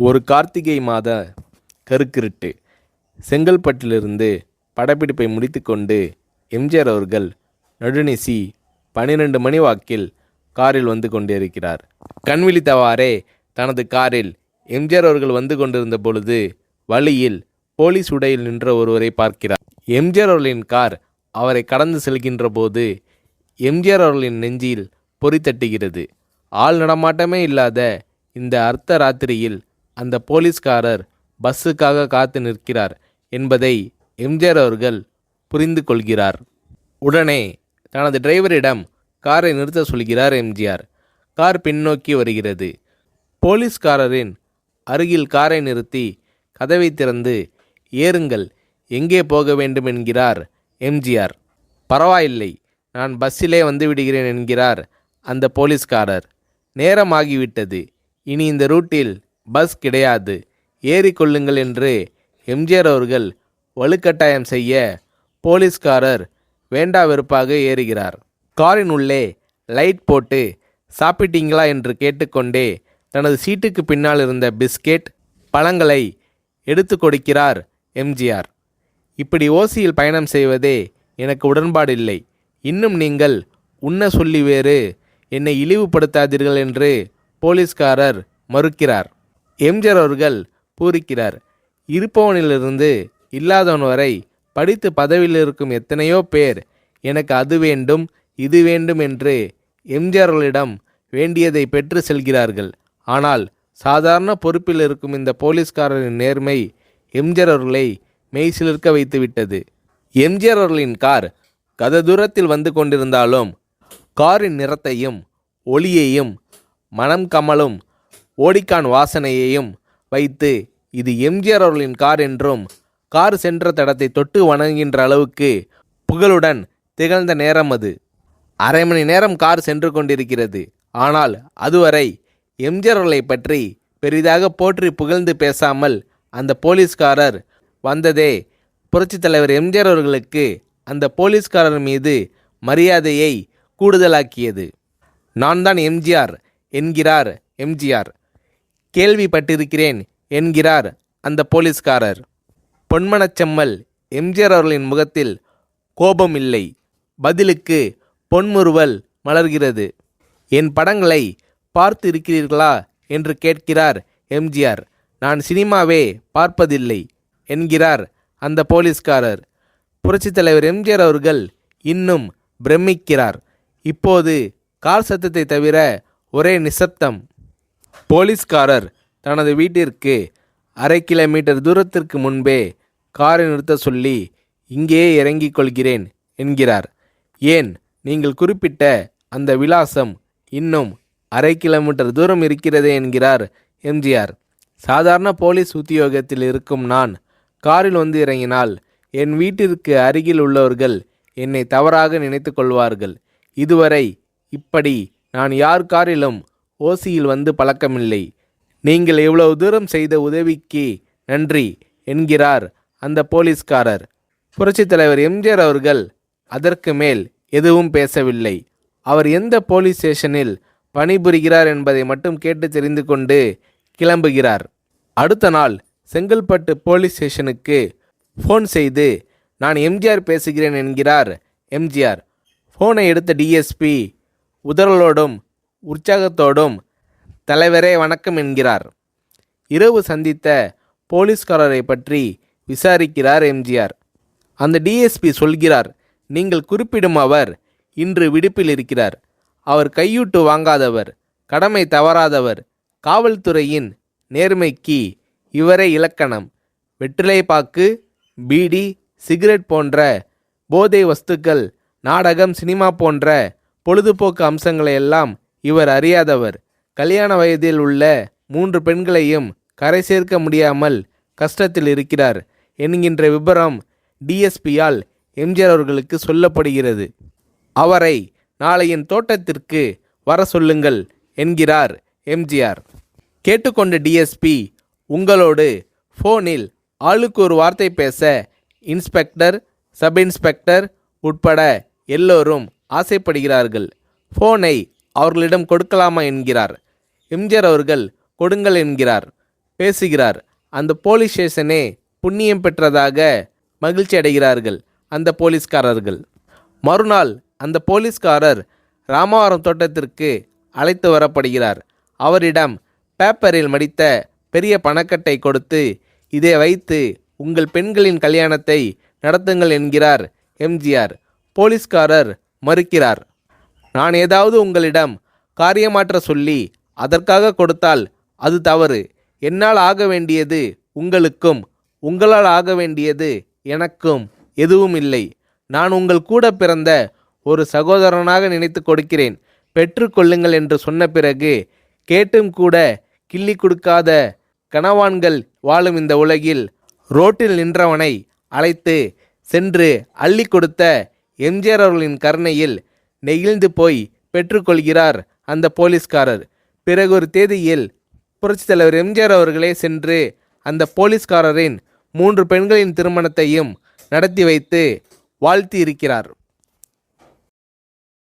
ஒரு கார்த்திகை மாத கருக்கிருட்டு. செங்கல்பட்டிலிருந்து படப்பிடிப்பை முடித்துக்கொண்டு எம்ஜிஆர் அவர்கள் நடுநிசி 12 மணி வாக்கில் காரில் வந்து கொண்டிருக்கிறார். கண் விழித்தவாறே தனது காரில் எம்ஜிஆர் அவர்கள் வந்து கொண்டிருந்த பொழுது வழியில் போலீஸ் உடையில் நின்ற ஒருவரை பார்க்கிறார். எம்ஜிஆர் அவர்களின் கார் அவரை கடந்து செல்கின்ற போது எம்ஜிஆர் அவர்களின் நெஞ்சில் பொறி தட்டுகிறது. ஆள் நடமாட்டமே இல்லாத இந்த அர்த்த ராத்திரியில் அந்த போலீஸ்காரர் பஸ்ஸுக்காக காத்து நிற்கிறார் என்பதை எம்ஜிஆர் அவர்கள் புரிந்து கொள்கிறார். உடனே தனது டிரைவரிடம் காரை நிறுத்த சொல்கிறார் எம்ஜிஆர். கார் பின்னோக்கி வருகிறது. போலீஸ்காரரின் அருகில் காரை நிறுத்தி கதவை திறந்து ஏறுங்கள், எங்கே போக வேண்டும் என்கிறார் எம்ஜிஆர். பரவாயில்லை, நான் பஸ்ஸிலே வந்து விடுகிறேன் என்கிறார் அந்த போலீஸ்காரர். நேரமாகிவிட்டது, இனி இந்த ரூட்டில் பஸ் கிடையாது, ஏறிக்கொள்ளுங்கள் என்று எம்ஜிஆர் அவர்கள் வலுக்கட்டாயம் செய்ய போலீஸ்காரர் வேண்டா வெறுப்பாக ஏறுகிறார். காரின் உள்ளே லைட் போட்டு சாப்பிட்டீங்களா என்று கேட்டுக்கொண்டே தனது சீட்டுக்கு பின்னால் இருந்த பிஸ்கெட் பழங்களை எடுத்து கொடுக்கிறார் எம்ஜிஆர். இப்படி ஓசியில் பயணம் செய்வதே எனக்கு உடன்பாடில்லை. இன்னும் நீங்கள் உண்ண சொல்லி வேறு என்னை இழிவுபடுத்தாதீர்கள் என்று போலீஸ்காரர் மறுக்கிறார். எம்ஜிஆர் அவர்கள் பூரிக்கிறார். இருப்பவனிலிருந்து இல்லாதவன் வரை படித்து பதவியில் இருக்கும் எத்தனையோ பேர் எனக்கு அது வேண்டும் இது வேண்டும் என்று எம்ஜிஆர் அவர்களிடம் வேண்டியதை பெற்று செல்கிறார்கள். ஆனால் சாதாரண பொறுப்பில் இருக்கும் இந்த போலீஸ்காரரின் நேர்மை எம்ஜிஆர் அவர்களை மெய்சிலிர்க்க வைத்துவிட்டது. எம்ஜிஆர் அவர்களின் கார் கத தூரத்தில் வந்து கொண்டிருந்தாலும் காரின் நிறத்தையும் ஒளியையும் மனம் கமலும் ஓடிக்கான் வாசனையையும் வைத்து இது எம்ஜிஆர் அவர்களின் கார் என்றும் கார் சென்ற தடத்தை தொட்டு வணங்குகின்ற அளவுக்கு புகழுடன் திகழ்ந்த நேரம் அது. அரை மணி நேரம் கார் சென்று கொண்டிருக்கிறது. ஆனால் அதுவரை எம்ஜிஆர் அவர்களை பற்றி பெரிதாக போற்றி புகழ்ந்து பேசாமல் அந்த போலீஸ்காரர் வந்ததே புரட்சித் தலைவர் எம்ஜிஆர் அவர்களுக்கு அந்த போலீஸ்காரர் மீது மரியாதையை கூடுதலாக்கியது. நான் தான் எம்ஜிஆர் என்கிறார் எம்ஜிஆர். கேள்விப்பட்டிருக்கிறேன் என்கிறார் அந்த போலீஸ்காரர். பொன்மனச்செம்மல் எம்ஜிஆர் அவர்களின் முகத்தில் கோபம் இல்லை, பதிலுக்கு பொன்முறுவல் மலர்கிறது. என் படங்களை பார்த்து இருக்கிறீர்களா என்று கேட்கிறார் எம்ஜிஆர். நான் சினிமாவே பார்ப்பதில்லை என்கிறார் அந்த போலீஸ்காரர். புரட்சித் தலைவர் எம்ஜிஆர் அவர்கள் இன்னும் பிரமிக்கிறார். இப்போது கார் சத்தத்தை தவிர ஒரே நிசப்தம். போலீஸ்காரர் தனது வீட்டிற்கு 1/2 கிலோமீட்டர் தூரத்திற்கு முன்பே காரை நிறுத்த சொல்லி இங்கேயே இறங்கிக் கொள்கிறேன் என்கிறார். ஏன், நீங்கள் குறிப்பிட்ட அந்த விலாசம் இன்னும் 1/2 கிலோமீட்டர் தூரம் இருக்கிறதே என்கிறார் எம்ஜிஆர். சாதாரண போலீஸ் உத்தியோகத்தில் இருக்கும் நான் காரில் வந்து இறங்கினால் என் வீட்டிற்கு அருகில் உள்ளவர்கள் என்னை தவறாக நினைத்து கொள்வார்கள். இதுவரை இப்படி நான் யார் காரிலும் ஓசியில் வந்து பழக்கமில்லை. நீங்கள் இவ்வளவு தூரம் செய்த உதவிக்கு நன்றி என்கிறார் அந்த போலீஸ்காரர். புரட்சித் தலைவர் எம்ஜிஆர் அவர்கள் அதற்கு மேல் எதுவும் பேசவில்லை. அவர் எந்த போலீஸ் ஸ்டேஷனில் பணிபுரிகிறார் என்பதை மட்டும் கேட்டு தெரிந்து கொண்டு கிளம்புகிறார். அடுத்த நாள் செங்கல்பட்டு போலீஸ் ஸ்டேஷனுக்கு ஃபோன் செய்து நான் எம்ஜிஆர் பேசுகிறேன் என்கிறார் எம்ஜிஆர். ஃபோனை எடுத்த டிஎஸ்பி உதறலோடும் உற்சாகத்தோடும் தலைவரே வணக்கம் என்கிறார். இரவு சந்தித்த போலீஸ்காரரை பற்றி விசாரிக்கிறார் எம்ஜிஆர். அந்த டிஎஸ்பி சொல்கிறார், நீங்கள் குறிப்பிடும் அவர் இன்று விடுப்பில் இருக்கிறார். அவர் கையூட்டு வாங்காதவர், கடமை தவறாதவர், காவல்துறையின் நேர்மைக்கு இவரே இலக்கணம். வெற்றிலை பாக்கு, பீடி, சிகரெட் போன்ற போதை வஸ்துக்கள், நாடகம், சினிமா போன்ற பொழுதுபோக்கு அம்சங்களையெல்லாம் இவர் அறியாதவர். கல்யாண வயதில் உள்ள 3 பெண்களையும் கரை சேர்க்க முடியாமல் கஷ்டத்தில் இருக்கிறார் என்கின்ற விபரம் டிஎஸ்பியால் எம்ஜிஆர் அவர்களுக்கு சொல்லப்படுகிறது. அவரை நாளை என் தோட்டத்திற்கு வர சொல்லுங்கள் என்கிறார் எம்ஜிஆர். கேட்டுக்கொண்ட டிஎஸ்பி உங்களோடு ஃபோனில் ஆளுக்கு ஒரு வார்த்தை பேச இன்ஸ்பெக்டர், சப் இன்ஸ்பெக்டர் உட்பட எல்லோரும் ஆசைப்படுகிறார்கள். ஃபோனை அவர்களிடம் கொடுக்கலாமா என்கிறார். எம்ஜிஆர் அவர்கள் கொடுங்கள் என்கிறார். பேசுகிறார். அந்த போலீஸ் ஸ்டேஷனே புண்ணியம் பெற்றதாக மகிழ்ச்சி அடைகிறார்கள் அந்த போலீஸ்காரர்கள். மறுநாள் அந்த போலீஸ்காரர் ராமவரம் தோட்டத்திற்கு அழைத்து வரப்படுகிறார். அவரிடம் பேப்பரில் மடித்த பெரிய பணக்கட்டை கொடுத்து, இதை வைத்து உங்கள் பெண்களின் கல்யாணத்தை நடத்துங்கள் என்கிறார் எம்ஜிஆர். போலீஸ்காரர் மறுக்கிறார். நான் ஏதாவது உங்களிடம் காரியமாற்ற சொல்லி அதற்காக கொடுத்தால் அது தவறு. என்னால் ஆக வேண்டியது உங்களுக்கும், உங்களால் ஆக வேண்டியது எனக்கும் எதுவும் இல்லை. நான் உங்கள் கூட பிறந்த ஒரு சகோதரனாக நினைத்து கொடுக்கிறேன், பெற்றுக்கொள்ளுங்கள் என்று சொன்ன பிறகு கேட்டும் கூட கிள்ளி கொடுக்காத கனவான்கள் வாழும் இந்த உலகில் ரோட்டில் நின்றவனை அழைத்து சென்று அள்ளி கொடுத்த எம்ஜிஆர் அவர்களின் கருணையில் நெகிழ்ந்து போய் பெற்றுக்கொள்கிறார் அந்த போலீஸ்காரர். பிறகு ஒரு தேதியில் புரட்சித் தலைவர் எம்ஜிஆர் அவர்களே சென்று அந்த போலீஸ்காரரின் 3 பெண்களின் திருமணத்தையும் நடத்தி வைத்து வாழ்த்தி இருக்கிறார்.